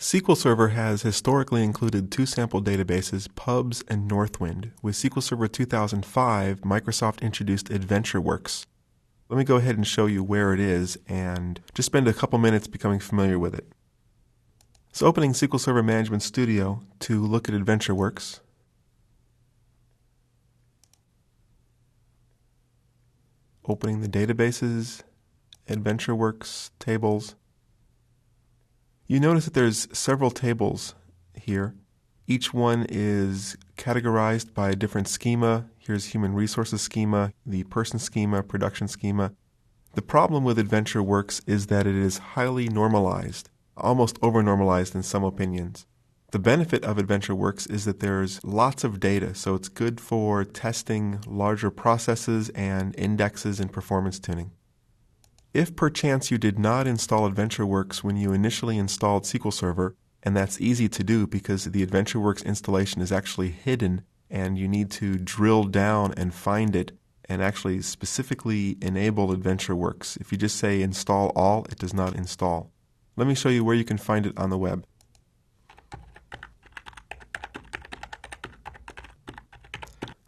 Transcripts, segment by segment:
SQL Server has historically included two sample databases, Pubs and Northwind. With SQL Server 2005, Microsoft introduced AdventureWorks. Let me go ahead and show you where it is and just spend a couple minutes becoming familiar with it. So opening SQL Server Management Studio to look at AdventureWorks. Opening the databases, AdventureWorks tables. You notice that there's several tables here. Each one is categorized by a different schema. Here's human resources schema, the person schema, production schema. The problem with AdventureWorks is that it is highly normalized, almost over-normalized in some opinions. The benefit of AdventureWorks is that there's lots of data, so it's good for testing larger processes and indexes and performance tuning. If perchance you did not install AdventureWorks when you initially installed SQL Server, and that's easy to do because the AdventureWorks installation is actually hidden and you need to drill down and find it and actually specifically enable AdventureWorks. If you just say install all, it does not install. Let me show you where you can find it on the web.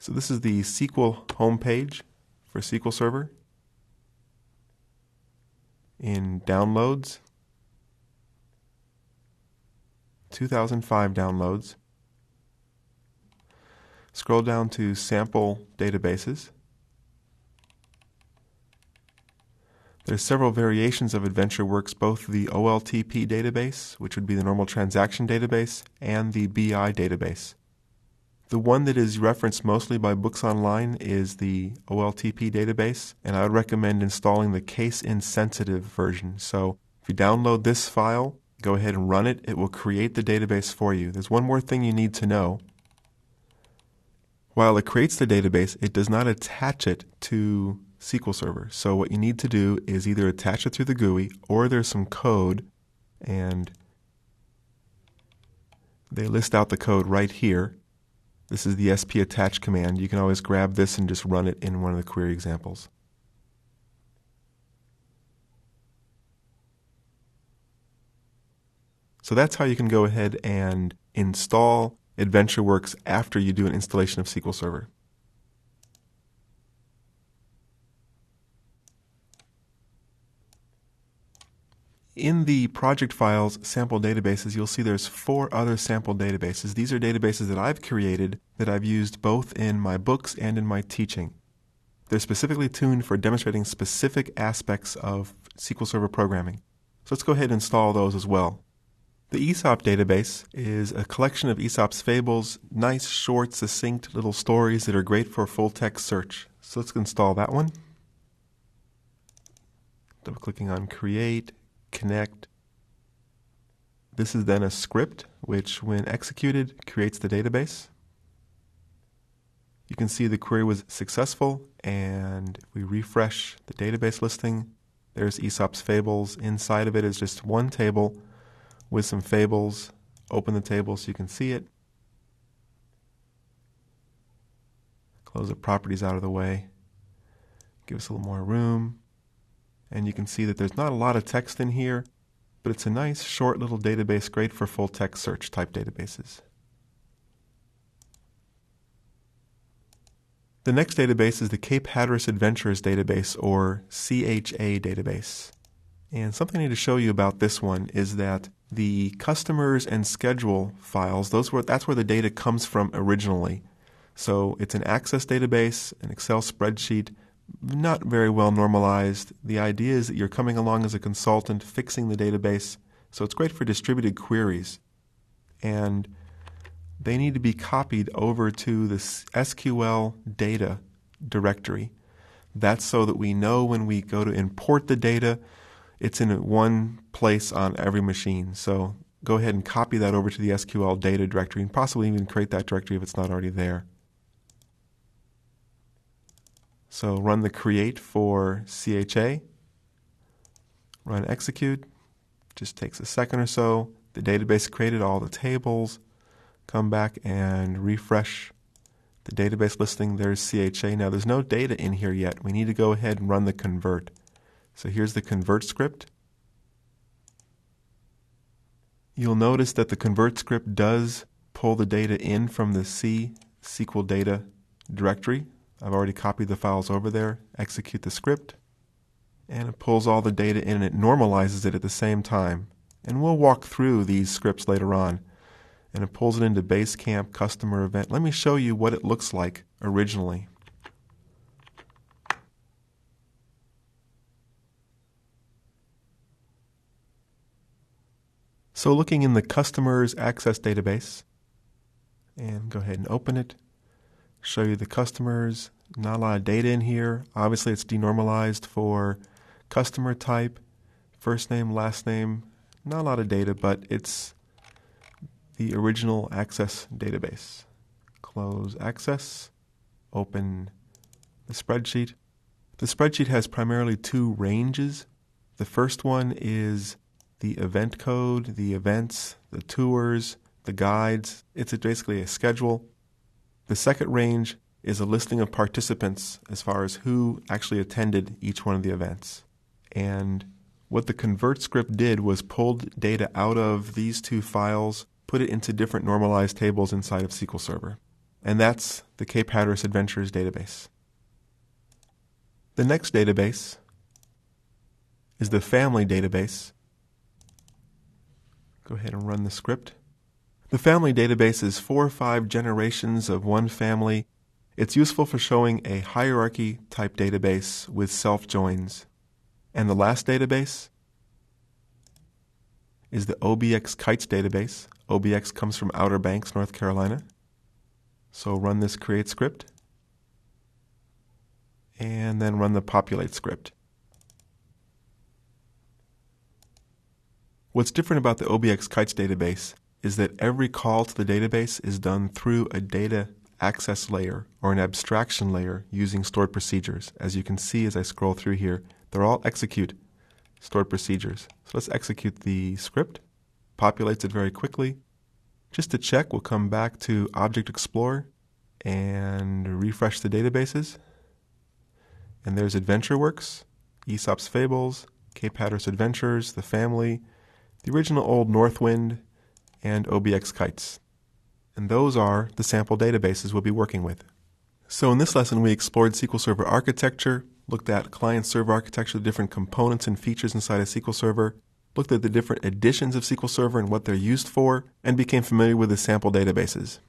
So this is the SQL homepage for SQL Server. In Downloads, 2005 downloads. Scroll down to Sample Databases. There's several variations of AdventureWorks, both the OLTP database, which would be the normal transaction database, and the BI database. The one that is referenced mostly by Books Online is the OLTP database, and I would recommend installing the case-insensitive version. So if you download this file, go ahead and run it. It will create the database for you. There's one more thing you need to know. While it creates the database, it does not attach it to SQL Server. So what you need to do is either attach it through the GUI, or there's some code, and they list out the code right here. This is the spattach command. You can always grab this and just run it in one of the query examples. So that's how you can go ahead and install AdventureWorks after you do an installation of SQL Server. In the project files, sample databases, you'll see there's 4 other sample databases. These are databases that I've created that I've used both in my books and in my teaching. They're specifically tuned for demonstrating specific aspects of SQL Server programming. So let's go ahead and install those as well. The Aesop database is a collection of Aesop's fables, nice, short, succinct little stories that are great for full-text search. So let's install that one. Double-clicking on Create, Connect. This is then a script which, when executed, creates the database. You can see the query was successful, and if we refresh the database listing, there's Aesop's fables. Inside of it is just one table with some fables. Open the table so you can see it. Close the properties out of the way. Give us a little more room. And you can see that there's not a lot of text in here, but it's a nice short little database, great for full text search type databases. The next database is the Cape Hatteras Adventures database, or CHA database. And something I need to show you about this one is that the customers and schedule files, that's where the data comes from originally. So it's an Access database, an Excel spreadsheet, not very well normalized. The idea is that you're coming along as a consultant, fixing the database, so it's great for distributed queries. And they need to be copied over to the SQL data directory. That's so that we know when we go to import the data, it's in one place on every machine. So go ahead and copy that over to the SQL data directory, and possibly even create that directory if it's not already there. So run the create for CHA, run execute, just takes a second or so. The database created all the tables. Come back and refresh the database listing. There's CHA. Now there's no data in here yet. We need to go ahead and run the convert. So here's the convert script. You'll notice that the convert script does pull the data in from the C SQL data directory. I've already copied the files over there. Execute the script, and it pulls all the data in and it normalizes it at the same time. And we'll walk through these scripts later on. And it pulls it into Basecamp customer event. Let me show you what it looks like originally. So looking in the customers access database, and go ahead and open it, show you the customers. Not a lot of data in here. Obviously it's denormalized for customer type, first name, last name. Not a lot of data, but it's the original access database. Close access, open the spreadsheet. The spreadsheet has primarily two ranges. The first one is the event code, the events, the tours, the guides. It's basically a schedule. The second range is a listing of participants as far as who actually attended each one of the events. And what the convert script did was pulled data out of these two files, put it into different normalized tables inside of SQL Server. And that's the Cape Hatteras Adventures database. The next database is the family database. Go ahead and run the script. The family database is 4 or 5 generations of one family. It's useful for showing a hierarchy type database with self-joins. And the last database is the OBX Kites database. OBX comes from Outer Banks, North Carolina. So run this create script, and then run the populate script. What's different about the OBX Kites database is that every call to the database is done through a data access layer or an abstraction layer using stored procedures. As you can see as I scroll through here, they're all execute stored procedures. So let's execute the script. Populates it very quickly. Just to check, we'll come back to Object Explorer and refresh the databases. And there's AdventureWorks, Aesop's Fables, Cape Hatteras Adventures, The Family, the original Old Northwind, and OBX Kites. And those are the sample databases we'll be working with. So in this lesson, we explored SQL Server architecture, looked at client-server architecture, the different components and features inside of SQL Server, looked at the different editions of SQL Server and what they're used for, and became familiar with the sample databases.